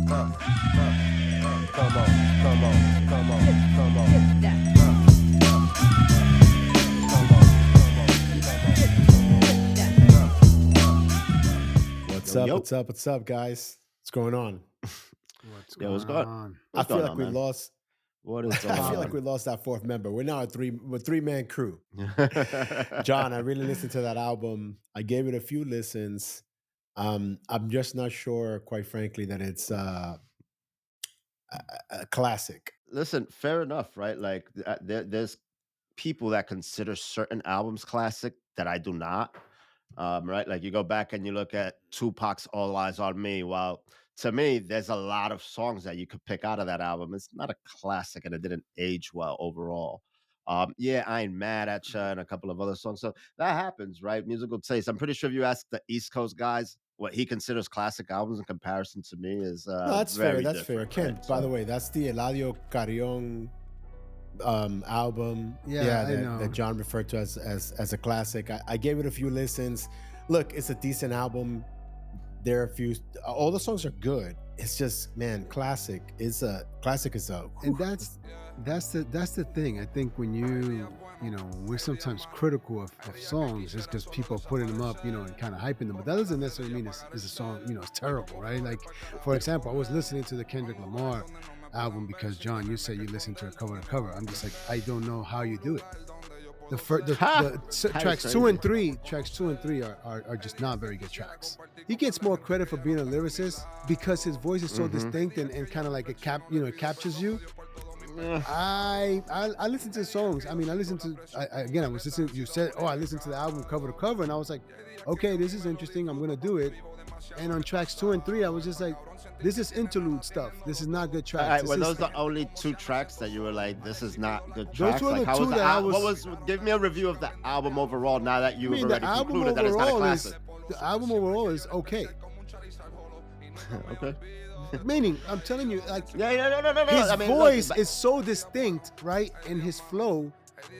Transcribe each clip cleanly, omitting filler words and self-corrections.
Come on, come on, come on, come on. What's Yo, up? yo. What's up? What's up, guys? What's going on? What's Yo, going on? I what's feel going like on, we man? lost. What is I going feel like Popping. we lost that fourth member. We're now a three-man crew. on? John, I really listened to that album. I gave it a few listens. I'm just not sure, quite frankly, that it's a classic. Listen, fair enough, right? Like, there's people that consider certain albums classic that I do not. Right? Like, you go back and you look at Tupac's "All Eyes on Me." While to me, there's a lot of songs that you could pick out of that album. It's not a classic, and it didn't age well overall. Yeah, I ain't mad at ya and a couple of other songs. So that happens, right? Musical taste. I'm pretty sure if you ask the East Coast guys what he considers classic albums in comparison to me is No, that's fair. very That's fair. different, right? Ken, by the So way, that's the Eladio Carrion album. Yeah, Yeah, I that know. John referred to as a classic. I gave it a few listens. Look, it's a decent album. There are a few. All the songs are good. It's just, man, classic is a classic. Is a And whew. that's the thing. I think when we're sometimes critical of songs just because people are putting them up, and kind of hyping them. But that doesn't necessarily mean it's a song, it's terrible, right? Like, for example, I was listening to the Kendrick Lamar album because John, you said you listen to it cover to cover. I'm just like, I don't know how you do it. The first, ha, that is tracks two crazy. and three, are just not very good tracks. He gets more credit for being a lyricist because his voice is so Hmm. distinct and kind of like it captures you. Yeah. I listen to songs. I mean, I listen to again. I was listening. You said, "Oh, I listened to the album cover to cover," and I was like, "Okay, this is interesting. I'm gonna do it." And on tracks two and three, I was just like, "This is interlude stuff. This is not good All tracks. right, This were is." those the only two tracks that you were like, "This is not good Those tracks"? were Like, the how was two the that I what was. was? Give me a review of the album overall. Now that I you have mean, already concluded that it's not a classic. the album overall is okay. Okay. Meaning, I'm telling you, like Yeah, yeah, no, no, no, no. his I mean, look, voice is so distinct, right, in his flow,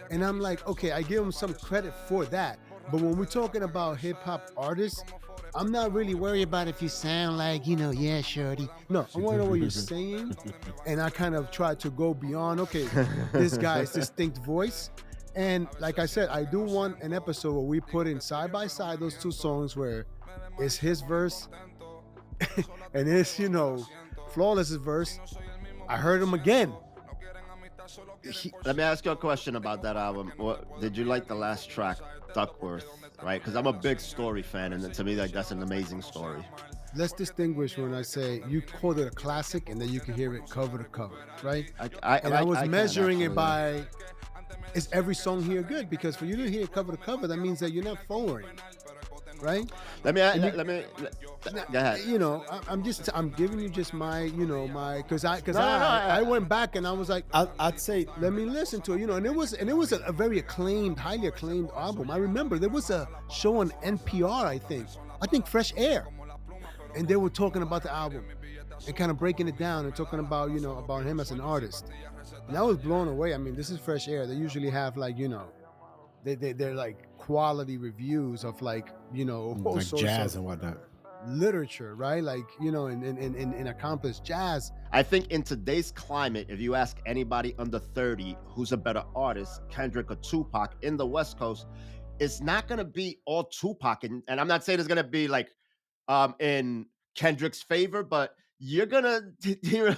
and I'm like, okay, I give him some credit for that. But when we're talking about hip hop artists, I'm not really worried about if you sound like, yeah, shorty. No, I want to know what you're saying, and I kind of try to go beyond. Okay, this guy's distinct voice. And like I said, I do want an episode where we put in side by side those two songs where it's his verse and it's, Flawless's verse. I heard him again. He, Let me ask you a question about that album. What did you like the last track, Duckworth? Right, because I'm a big story fan, and to me, like that's an amazing story. let's distinguish when I say you called it a classic and then you can hear it cover to cover, right? And I was I can measuring it actually. Yeah. by, is every song here good? Because for you to hear cover to cover, that means that you're not forwarding, right? Let me. And you, now, Go ahead. I'm giving you just my, because No, no, no. I went back and I was like, I'd say let me listen to it, and it was a very acclaimed, highly acclaimed album. I remember there was a show on NPR, I think Fresh Air, and they were talking about the album and kind of breaking it down and talking about about him as an artist. And I was blown away. I mean, this is Fresh Air. They usually have like they're like quality reviews of like all like sorts jazz of and whatnot. literature, right? Like in accomplished jazz. I think in today's climate, if you ask anybody under 30 who's a better artist, Kendrick or Tupac in the West Coast, it's not going to be all Tupac. And I'm not saying it's going to be like in Kendrick's favor, but you're going to, you're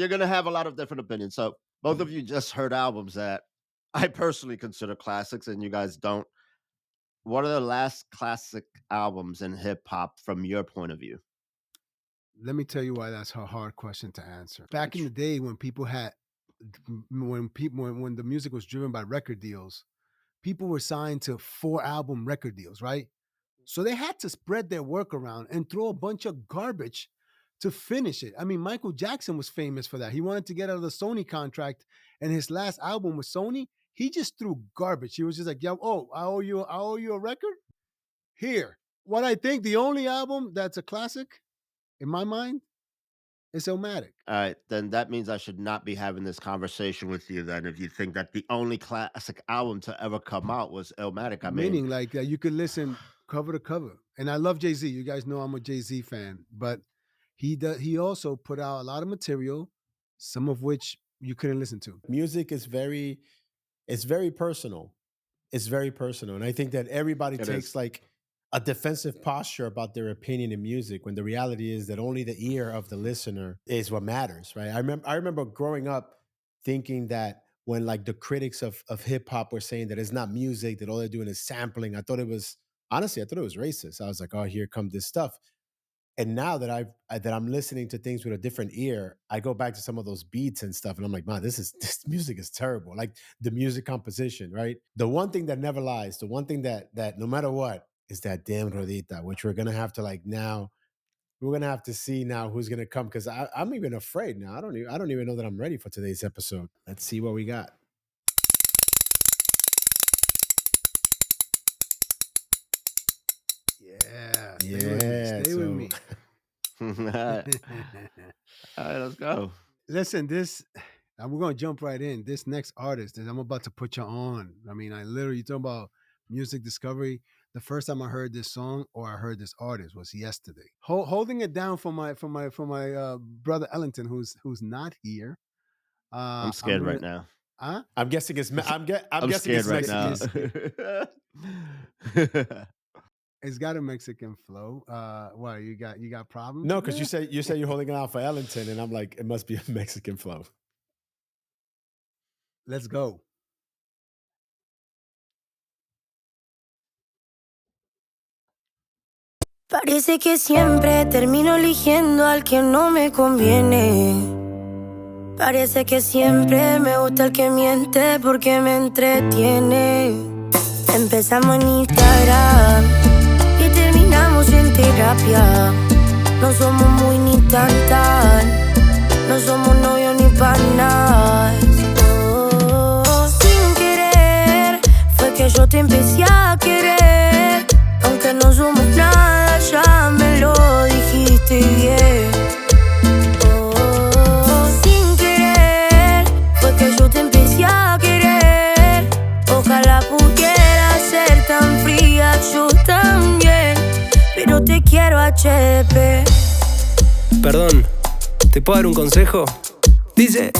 going to have a lot of different opinions. So both of you just heard albums that I personally consider classics and you guys don't. What are the last classic albums in hip hop from your point of view? Let me tell you why that's a hard question to answer. Back in the day when people had when the music was driven by record deals, people were signed to 4 album record deals, right? So they had to spread their work around and throw a bunch of garbage to finish it. I mean, Michael Jackson was famous for that. He wanted to get out of the Sony contract, and his last album with Sony, he just threw garbage. He was just like, "Yo, oh, I owe you a record here." What I think the only album that's a classic in my mind is Illmatic. All right, then that means I should not be having this conversation with you then if you think that the only classic album to ever come out was Illmatic. I mean, Meaning, like you could listen cover to cover. And I love Jay Z. You guys know I'm a Jay Z fan, but He also put out a lot of material, some of which you couldn't listen to. Music is it's very personal. It's very personal. And I think that everybody It takes is. like a defensive posture about their opinion in music when the reality is that only the ear of the listener is what matters, right? I remember growing up thinking that when like the critics of hip hop were saying that it's not music, that all they're doing is sampling, I thought it was honestly, I thought it was racist. I was like, oh, here comes this stuff. And now that that I'm listening to things with a different ear, I go back to some of those beats and stuff, and I'm like, man, this music is terrible. Like the music composition, right? The one thing that never lies, the one thing that no matter what is that damn Rodita, which we're gonna have to like now. We're gonna have to see now who's gonna come because I'm even afraid now. I don't even know that I'm ready for today's episode. Let's see what we got. Yeah. Yeah, Stay with me. All right, let's go. Listen, we're gonna jump right in. This next artist that I'm about to put you on. I mean, I literally you talking about music discovery. The first time I heard this song or I heard this artist was yesterday. Holding it down for my brother Ellington, who's not here. I'm scared right gonna- now. Huh? I'm guessing it's I'm I'm guessing scared it's right Mexican. now. It's got a Mexican flow. What you got problems? No, with because that? you say you're holding it out for Ellington, and I'm like, it must be a Mexican flow. Let's go. Parece que siempre termino eligiendo al que no me conviene. Parece que siempre me gusta el que miente porque me entretiene. Empezamos en Instagram y terminamos en terapia. No somos muy ni tan, no somos novios ni panas. Oh, sin querer fue que yo te empecé a querer. Aunque no somos nada, ya me lo dijiste bien. Oh, sin querer fue que yo te empecé a querer. Ojalá pudiera ser tan fría, yo también. Pero te quiero HP. Perdón, ¿te puedo dar un consejo? Dice,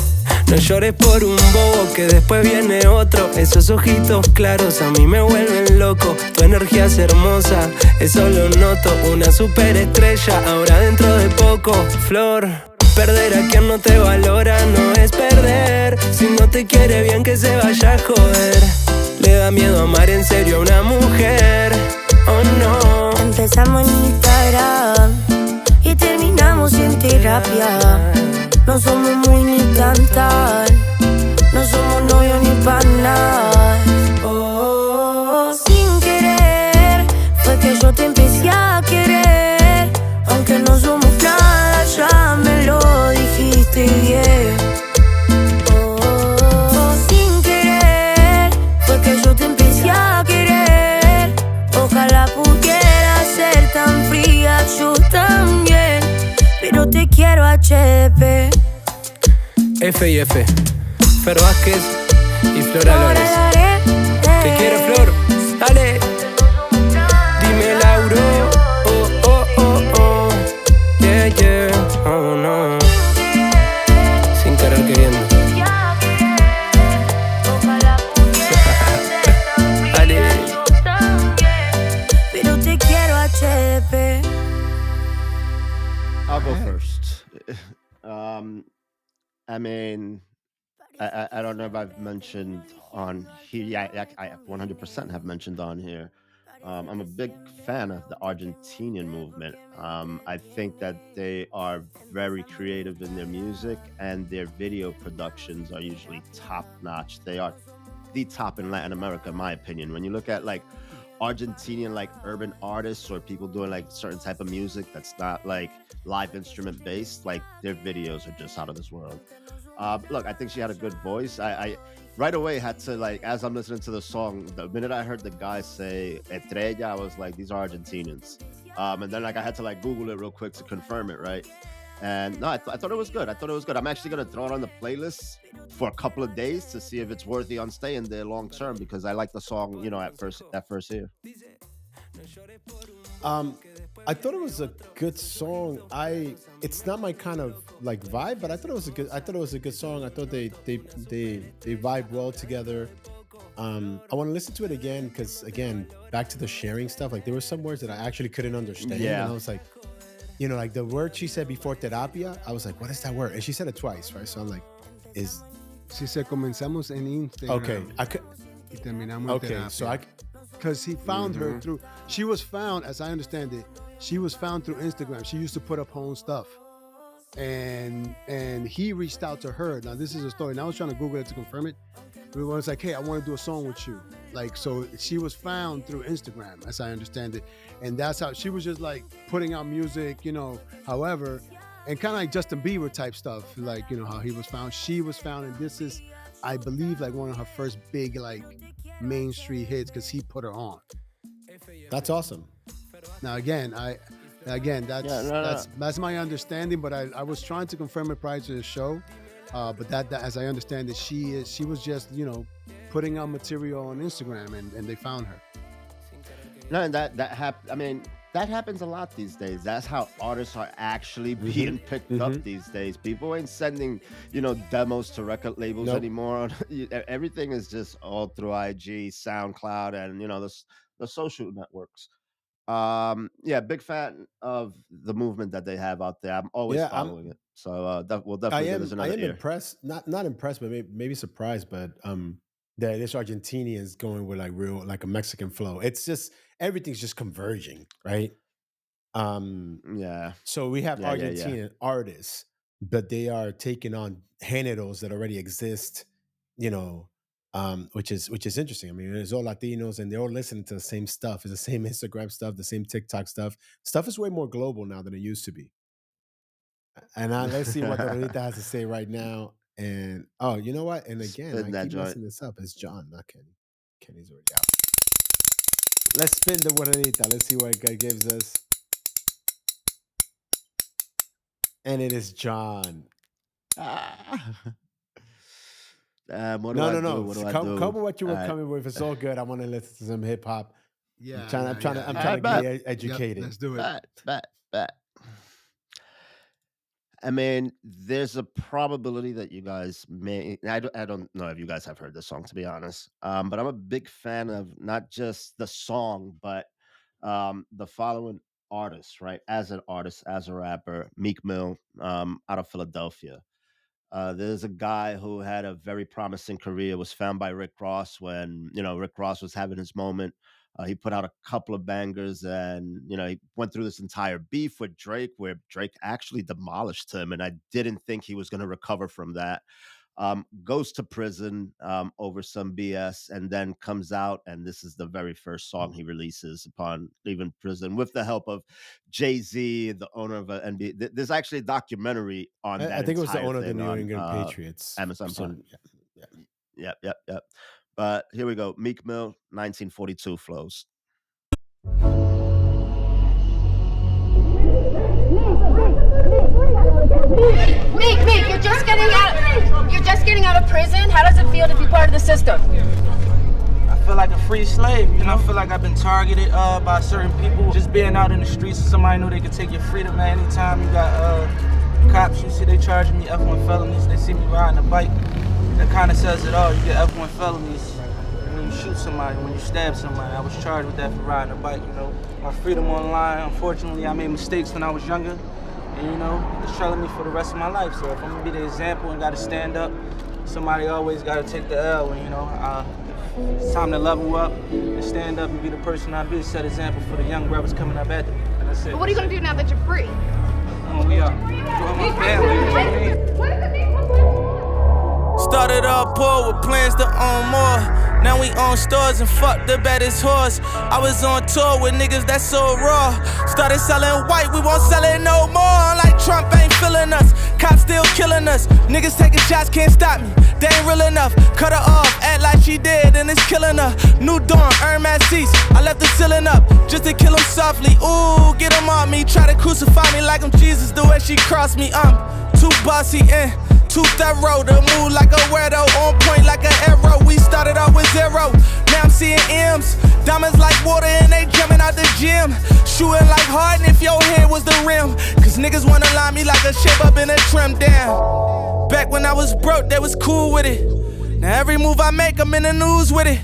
no llores por un bobo que después viene otro. Esos ojitos claros a mí me vuelven loco. Tu energía es hermosa, eso lo noto. Una superestrella ahora dentro de poco. Flor, perder a quien no te valora no es perder. Si no te quiere bien que se vaya a joder. Le da miedo amar en serio a una mujer. Oh no. Empezamos en Instagram y terminamos en terapia. No somos muy ni tan, no somos novios ni panas. Oh, sin querer fue que yo te empecé a querer. Aunque no somos nada, ya me lo dijiste bien. Oh, sin querer fue que yo te empecé a querer. Ojalá pudiera ser tan fría, yo también. Pero te quiero HP. F y F, Fer Vázquez y Flor Álvarez. Te quiero, Flor, dale. Dime, Lauro. Oh, oh, oh, oh. Yeah, yeah, oh no. Sin querer queriendo. Dale. Pero te quiero HP. I'll go first. I mean, I don't know if I've mentioned on here. Yeah, I 100% have mentioned on here. I'm a big fan of the Argentinian movement. I think that they are very creative in their music and their video productions are usually top notch. They are the top in Latin America, in my opinion. When you look at like Argentinian like urban artists or people doing like certain type of music that's not like live instrument based, like their videos are just out of this world. Look, I think she had a good voice. I right away had to like as I'm listening to the song, the minute I heard the guy say Estrella, I was like, these are Argentinians. And then like I had to like Google it real quick to confirm it, right? And no, I thought it was good. I thought it was good. I'm actually gonna throw it on the playlist for a couple of days to see if it's worthy on staying there long term because I like the song, you know, at first hear. I thought it was a good song. It's not my kind of like vibe, but I thought it was a good song. I thought they vibe well together. I want to listen to it again because again, back to the sharing stuff. Like there were some words that I actually couldn't understand. Yeah. And I was like, you know, like the word she said before terapia, I was like, what is that word? And she said it twice, right? So I'm like, She said comenzamos en Instagram. okay. Y terminamos en Okay, terapia. so Because he found her through. She was found, as I understand it, she was found through Instagram. She used to put up her own stuff, and he reached out to her. Now this is a story. Now I was trying to Google it to confirm it. It was like, hey, I want to do a song with you. Like, so she was found through Instagram, as I understand it, and that's how she was just like putting out music, you know. However, and kind of like Justin Bieber type stuff, like, you know, how he was found. She was found, and this is, I believe, like one of her first big like Main Street hits because he put her on. that's awesome. Now that's my understanding, but I was trying to confirm it prior to the show. But that as I understand it, she was just, you know, putting out material on Instagram and they found her. No, and that I mean, that happens a lot these days. That's how artists are actually being picked up these days. People ain't sending, you know, demos to record labels anymore. Everything is just all through IG, SoundCloud, and you know the social networks. Yeah, big fan of the movement that they have out there. I'm always following it. So we'll definitely give us another I am ear. impressed, not impressed, but maybe surprised, but that this Argentinian is going with like real, like a Mexican flow. It's just everything's just converging, right? Yeah. So we have Argentinian artists, but they are taking on géneros that already exist, you know, which is interesting. I mean, it's all Latinos and they're all listening to the same stuff. It's the same Instagram stuff, the same TikTok stuff. Stuff is way more global now than it used to be. And let's see what Dorita has to say right now. And you know what? And again, Spin I that keep joint. messing this up. It's John, not Kenny. Kenny's already out. Let's spin the Dorita. Let's see what it gives us. And it is John. What do I do? No. What do I Come do? with what you were All right. coming with. It's all good. I want to listen to some hip hop. Yeah, I'm trying to bet. get educated. Yep, let's do it. Bet. I mean, there's a probability that you guys may. I don't know if you guys have heard this song, to be honest. But I'm a big fan of not just the song, but the following artist, right? As an artist, as a rapper, Meek Mill, out of Philadelphia. There's a guy who had a very promising career, was found by Rick Ross when, you know, Rick Ross was having his moment. He put out a couple of bangers and, you know, he went through this entire beef with Drake where Drake actually demolished him. And I didn't think he was going to recover from that. Goes to prison over some BS and then comes out. And this is the very first song he releases upon leaving prison with the help of Jay-Z, the owner of a NBA. There's actually a documentary on that. I think it was the entire owner of the thing New on, England Patriots. Amazon Prime. Yeah. Yep. But here we go. Meek Mill, 1942 flows. Meek, you're just getting out of prison. How does it feel to be part of the system? I feel like a free slave, you know. I feel like I've been targeted by certain people. Just being out in the streets, somebody knew they could take your freedom at any time. You got cops, you see they charging me F1 felonies. They see me riding a bike. That kind of says it all. You get F1 felonies when you shoot somebody, when you stab somebody. I was charged with that for riding a bike, you know. My freedom online, unfortunately, I made mistakes when I was younger. And, you know, it's trailing me for the rest of my life. So if I'm going to be the example and got to stand up, somebody always got to take the L. And, you know, it's time to level up and stand up and be the person I be, set example for the young brothers coming up after me. And that's it. But what are you going to do now that you're free? We are. Join my family. What does it mean? Started off poor with plans to own more. Now we own stores and fuck the baddest horse. I was on tour with niggas that's so raw. Started selling white, we won't sell it no more. Like Trump ain't feeling us, cops still killing us. Niggas taking shots, can't stop me, they ain't real enough. Cut her off, act like she dead and it's killing her. New dorm, Hermes seats, I left the ceiling up just to kill him softly. Ooh, get him on me, try to crucify me like I'm Jesus. The way she crossed me, I'm too bossy and too thorough to move like a weirdo, on point like an arrow. We started out with zero, now I'm seeing M's. Diamonds like water and they jumping out the gym. Shooting like Harden if your head was the rim. Cause niggas wanna line me like a shape up in a trim down. Back when I was broke, they was cool with it. Now every move I make, I'm in the news with it.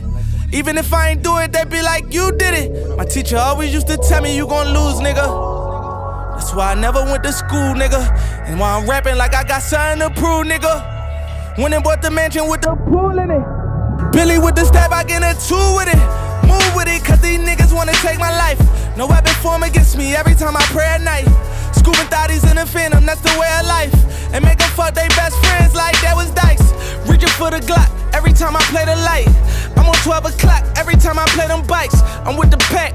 Even if I ain't do it, they be like, you did it. My teacher always used to tell me, you gon' lose, nigga. That's why I never went to school, nigga. And why I'm rapping like I got something to prove, nigga. Went and bought the mansion with the pool in it. Billy with the stab, I get a two with it. Move with it, cause these niggas wanna take my life. No weapon form against me every time I pray at night. Scooping thotties in the phantom, that's the way of life. And make them fuck they best friends like that was dice. Reaching for the Glock every time I play the light. I'm on 12 o'clock every time I play them bikes. I'm with the pack,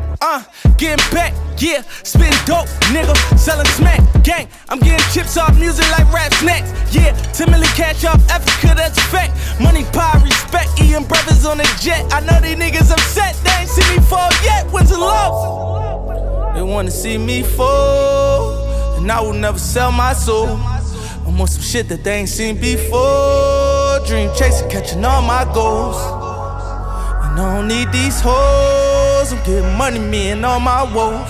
getting back, yeah. Spitting dope, nigga, selling smack, gang. I'm getting chips off music like rap snacks, yeah. 10 million cash off Africa, that's fact. Money, power, respect, eating brothers on the jet. I know these niggas upset, they ain't seen me fall yet. When's the love? They wanna see me fall, and I will never sell my soul. I'm on some shit that they ain't seen before. Dream chasing, catching all my goals. And I don't need these hoes. I'm getting money, me and all my woes.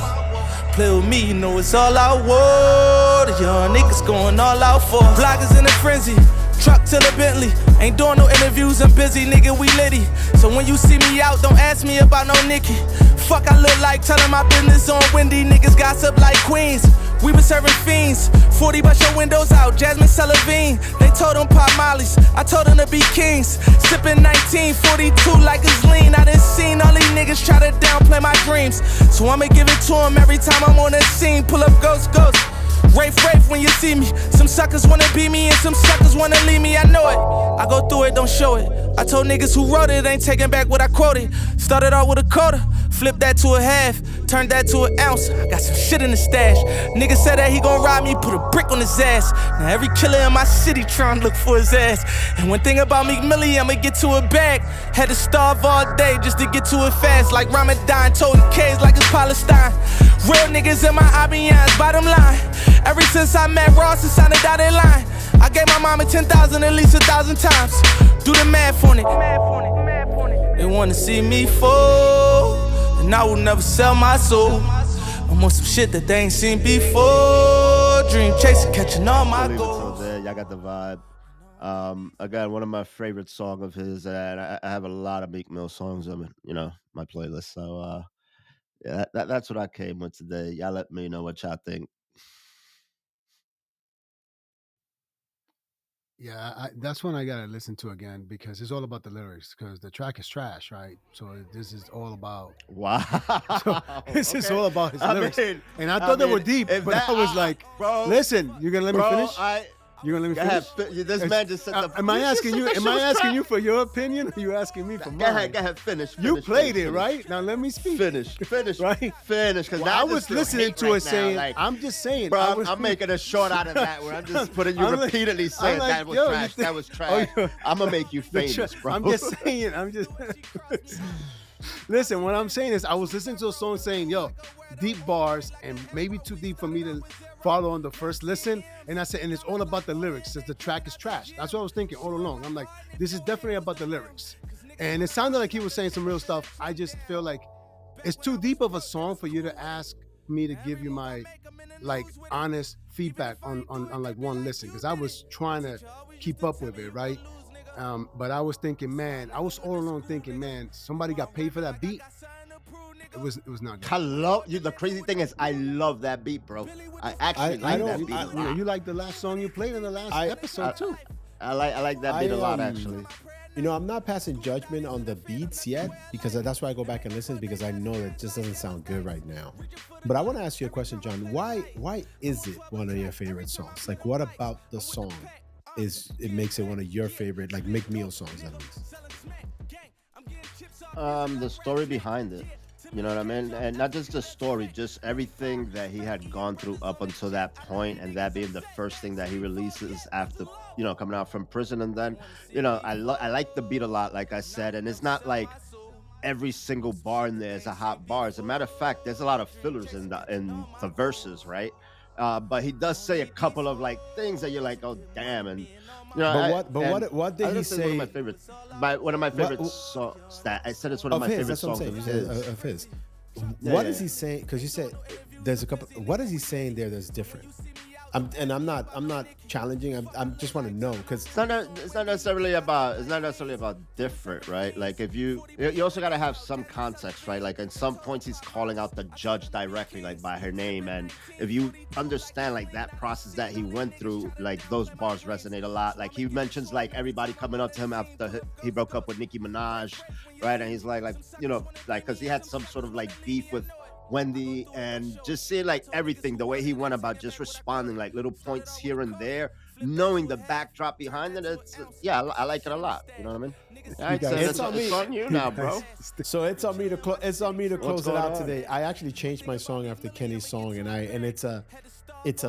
Play with me, you know it's all I want. The young niggas going all out for. Bloggers in a frenzy, truck to the Bentley. Ain't doing no interviews, I'm busy, nigga, we litty. So when you see me out, don't ask me about no Nicki. Fuck I look like, telling my business on Wendy. Niggas gossip like queens. We been serving fiends. 40 bust your windows out, Jasmine Sullivan. They told them pop mollies, I told them to be kings. Sipping 1942 like it's lean. I done seen all these niggas try to downplay my dreams. So I'ma give it to them every time I'm on the scene. Pull up ghost. Rafe when you see me. Some suckers wanna be me and some suckers wanna leave me, I know it. I go through it, don't show it. I told niggas who wrote it, ain't taking back what I quoted. Started off with a quarter, flipped that to a half, turned that to an ounce. I got some shit in the stash. Nigga said that he gon' rob me, put a brick on his ass. Now every killer in my city tryna look for his ass. And one thing about Meek Millie, I'ma get to a bag. Had to starve all day just to get to it fast. Like Ramadan, toting K's like it's Palestine. Real niggas in my IBMs, bottom line. Ever since I met Ross, it's on the dotted line. I gave my mama 10,000 at least 1,000 times. Do the math on it. They wanna see me fall, and I will never sell my soul. I'm on some shit that they ain't seen before. Dream chasing, catching all my goals. There, y'all got the vibe. Again, one of my favorite songs of his, and I have a lot of Meek Mill songs on, my playlist. So yeah, that's what I came with today. Y'all let me know what y'all think. Yeah, that's one I gotta listen to again because it's all about the lyrics. Because the track is trash, right? So this is all about. Wow. So this is Okay. all about his I lyrics, mean- and I thought they were mean, deep, if but that- I was like, bro, "Listen, you're gonna let me bro, finish? You're gonna let me Go ahead. finish?" This man just said the. Am I asking you? That Am shit I was asking trash. you for your opinion? Or are you asking me for Go mine? ahead. Finish. You finish, played finish, it, right? Now let me speak. Finish. Right? Finish. Because Well, I was listening to it saying, I'm just saying. Bro, I was, I'm making a short out of that where I'm just putting you I'm like- repeatedly saying I'm like, that was yo, you trash. think- That was trash. Oh, I'm gonna make you the famous, bro. I'm just saying. Listen, what I'm saying is I was listening to a song saying, yo, deep bars and maybe too deep for me to follow on the first listen. And I said, and it's all about the lyrics since the track is trash. That's what I was thinking all along. I'm like, this is definitely about the lyrics. And it sounded like he was saying some real stuff. I just feel like it's too deep of a song for you to ask me to give you my like honest feedback on like one listen. Because I was trying to keep up with it, right? But I was thinking, man, I was all along thinking, man, somebody got paid for that beat. It was not good. I love you. The crazy thing is, I love that beat, bro. I actually like don't- that You, beat a you know, lot. you like the last song you played in the last episode too. I like that beat a lot, actually. I'm not passing judgment on the beats yet because that's why I go back and listen because I know that it just doesn't sound good right now. But I want to ask you a question, John. Why is it one of your favorite songs? Like, what about the song it makes it one of your favorite, like Meek Mill songs at least? The story behind it. You know what I mean? And not just the story, just everything that he had gone through up until that point, and that being the first thing that he releases after, coming out from prison. And then, I like the beat a lot, like I said, and it's not like every single bar in there is a hot bar. As a matter of fact, there's a lot of fillers in the verses, right? But he does say a couple of like things that you're like, oh damn, and But what I did he just think one of my say? favorite, one of my What favorite songs that I said it's one of of my his? favorite That's what I'm songs saying. of You said his. of his. Yeah, What yeah, is he saying? Because you said there's a couple. What is he saying there that's different? I'm not challenging. I'm just want to know because it's not necessarily about different, right? Like if you also got to have some context, right? Like at some points he's calling out the judge directly, like by her name, and if you understand like that process that he went through, like those bars resonate a lot. Like he mentions like everybody coming up to him after he broke up with Nicki Minaj, right? And he's like like because he had some sort of like beef with Wendy, and just seeing like everything, the way he went about just responding, like little points here and there, knowing the backdrop behind it. It's yeah, I like it a lot. You know what I mean? All You right, so guys, it's on me. it's on you you now, guys bro. So it's on me to it's on me to What's close it going out on? today. I actually changed my song after Kenny's song, and it's a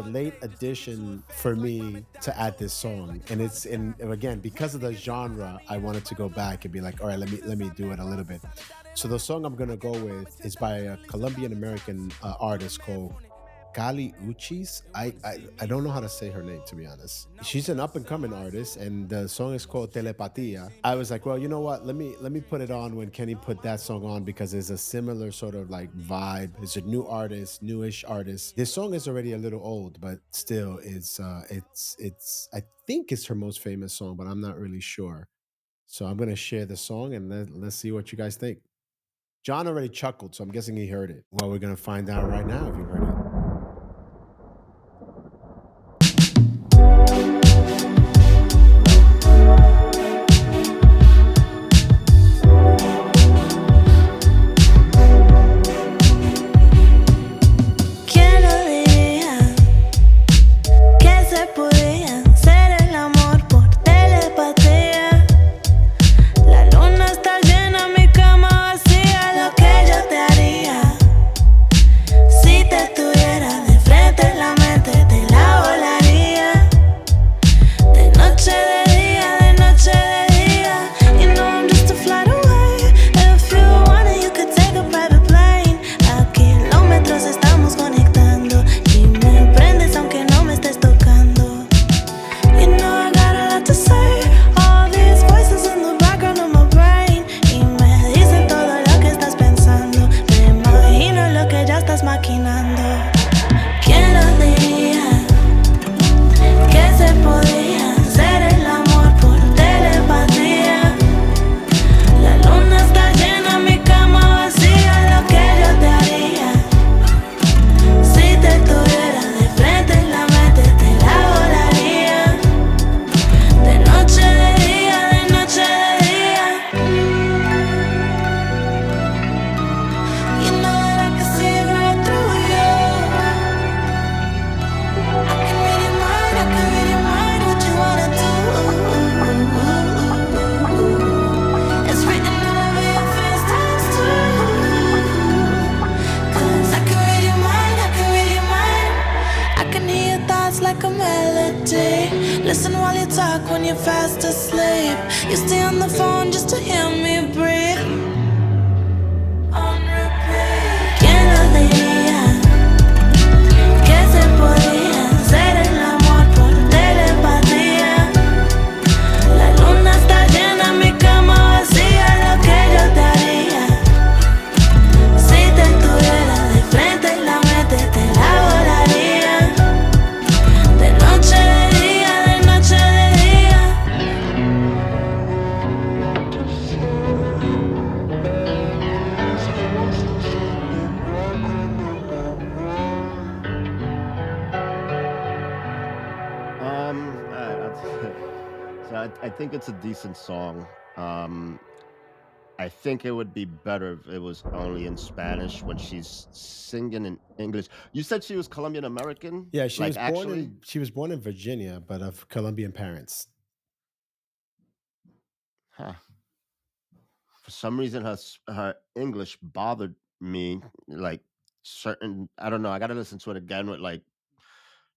late addition for me to add this song, and it's and again because of the genre, I wanted to go back and be like, all right, let me do it a little bit. So the song I'm gonna go with is by a Colombian American artist called Kali Uchis. I don't know how to say her name, to be honest. She's an up and coming artist, and the song is called Telepatia. I was like, well, you know what? Let me put it on when Kenny put that song on because it's a similar sort of like vibe. It's a new artist, newish artist. This song is already a little old, but still, it's I think it's her most famous song, but I'm not really sure. So I'm gonna share the song and let's see what you guys think. John already chuckled, so I'm guessing he heard it. Well, we're gonna find out right now if you heard it. ¿Quién lo diría que se podía hacer el amor por telepatía? La luna está llena, mi cama vacía, lo que yo te haría si te tuviera de frente en la mente, te la volaría. De noche, de día, de noche, de día. You know I'm just a flight away. If you want it, you could take a private plane. A kilómetros estamos conectando y me prendes aunque no me estés tocando. You know I got a lot to say. All these voices in the background of my brain y me dicen todo lo que estás pensando. Me imagino lo que ya estás maquinando. ¿Quién lo diría que se podía hacer el amor por telepatía? La luna está llena, mi cama vacía, lo que yo te haría si te tuviera de frente en la mente, te la volaría. De noche, de día, de noche, de día. You know that I can see right through you. I can read your mind, I can read your mind, what you wanna do. It's written all over your face times two. 'Cause I can read your mind, I can read your mind. I can hear your thoughts like a melody. Listen while you talk when you're fast asleep. You stay on the phone just to hear me breathe. On repeat. ¿Quién lo diría que se podía hacer el amor por telepatía? La luna está llena, mi cama vacía, lo que yo te haría si te tuviera de frente en la mente, te la volaría. De noche, de día, de noche, de día. So I think it's a decent song. I think it would be better if it was only in Spanish when she's singing in English. You said she was Colombian American? Yeah, Like actually? she was born in Virginia, but of Colombian parents. Huh. For some reason her English bothered me, like certain, I don't know. I got to listen to it again with like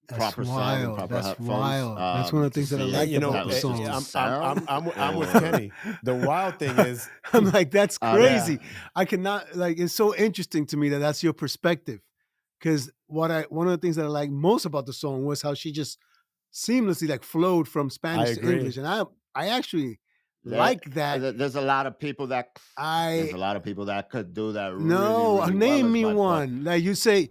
That's proper sound and wild. proper That's headphones wild. That's one of the to things that I see liked You if know, about that the was just song. the sound I'm with or Kenny. The wild thing is, I'm like, that's oh yeah. crazy. I cannot like. It's so interesting to me that that's your perspective. because one of the things that I like most about the song was how she just seamlessly like flowed from Spanish to agree. English, and I actually There- like that. There's a lot of people that there's a lot of people that could do that. No, really, really name well, me but one. Like you say,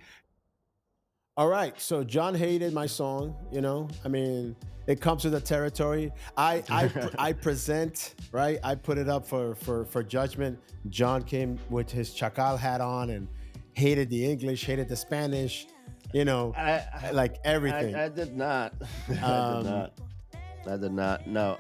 All right, so John hated my song. You know, I mean, it comes with the territory. I present, right. I put it up for judgment. John came with his chacal hat on and hated the English, hated the Spanish. You know, like everything. I did not. I did not. I did not. No.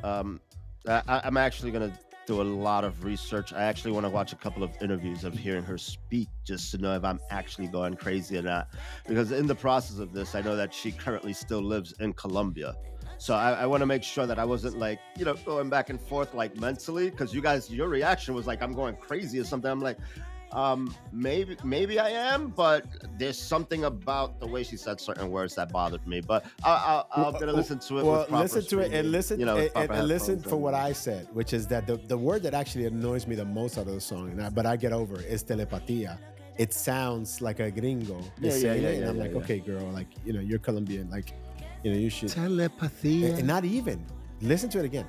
I'm actually gonna do a lot of research. I actually want to watch a couple of interviews of hearing her speak just to know if I'm actually going crazy or not. Because in the process of this, I know that she currently still lives in Colombia. So I want to make sure that I wasn't like, going back and forth like mentally. Because you guys, your reaction was like, I'm going crazy or something. I'm like, maybe I am, but there's something about the way she said certain words that bothered me. But I'm gonna listen to it. Well, with proper listen to it and streaming, listen with proper and listen headphones for what and- I said, which is that the word that actually annoys me the most out of the song, but I get over it, is telepatía. It sounds like a gringo is saying it, and I'm like, okay, girl, like you're Colombian, like you should telepathy. and not even listen to it again.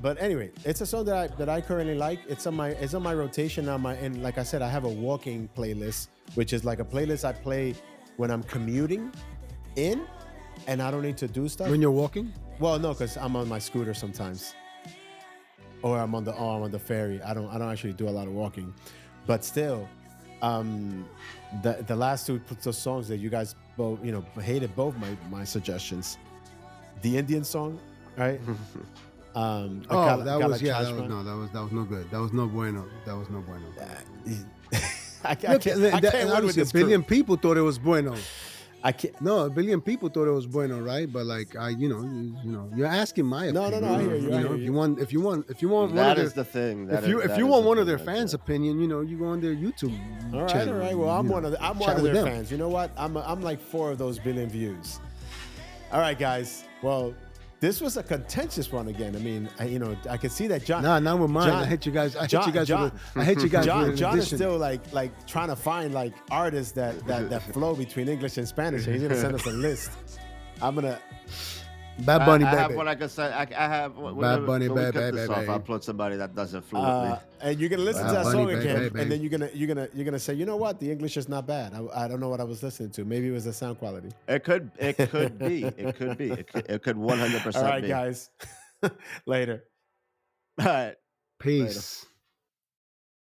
But anyway, it's a song that I currently like. It's on my rotation on and like I said, I have a walking playlist, which is like a playlist I play when I'm commuting in, and I don't need to do stuff. When you're walking? Well, no, because I'm on my scooter sometimes, or I'm on the ferry. I don't actually do a lot of walking, but still, the last two songs that you guys both hated both my suggestions. The Indian song, right? That was no good. That was no bueno. I can't win with Obviously, this a billion crew. people thought it was bueno. I can't. No, a billion people thought it was bueno, right? But like you're asking my No, opinion. I hear you. I hear If you. you want one That of is their, the thing. if you want one of their fans' opinion, you go on their YouTube All channel. right. Well, I'm one of chat with their them. fans. You know what? I'm like 4 of those billion views. All right, guys. Well, this was a contentious one again. I mean, I could see that John. Nah, not with mine. John- I hit you guys. I John- hit you guys. John- I hit you guys. John with an is addition. still like trying to find like artists that flow between English and Spanish. And he's gonna send us a list. I'm gonna. Bad Bunny, I have baby. what I can say. I have. Bad Bunny, when we cut baby, this off, baby. I'll put somebody that doesn't fluently. And you're gonna listen to Bad that song Bunny, again, baby. and then you're gonna say, you know what, the English is not bad. I don't know what I was listening to. Maybe it was the sound quality. It could be. It could 100% All right, be. guys. Later. All right. Peace.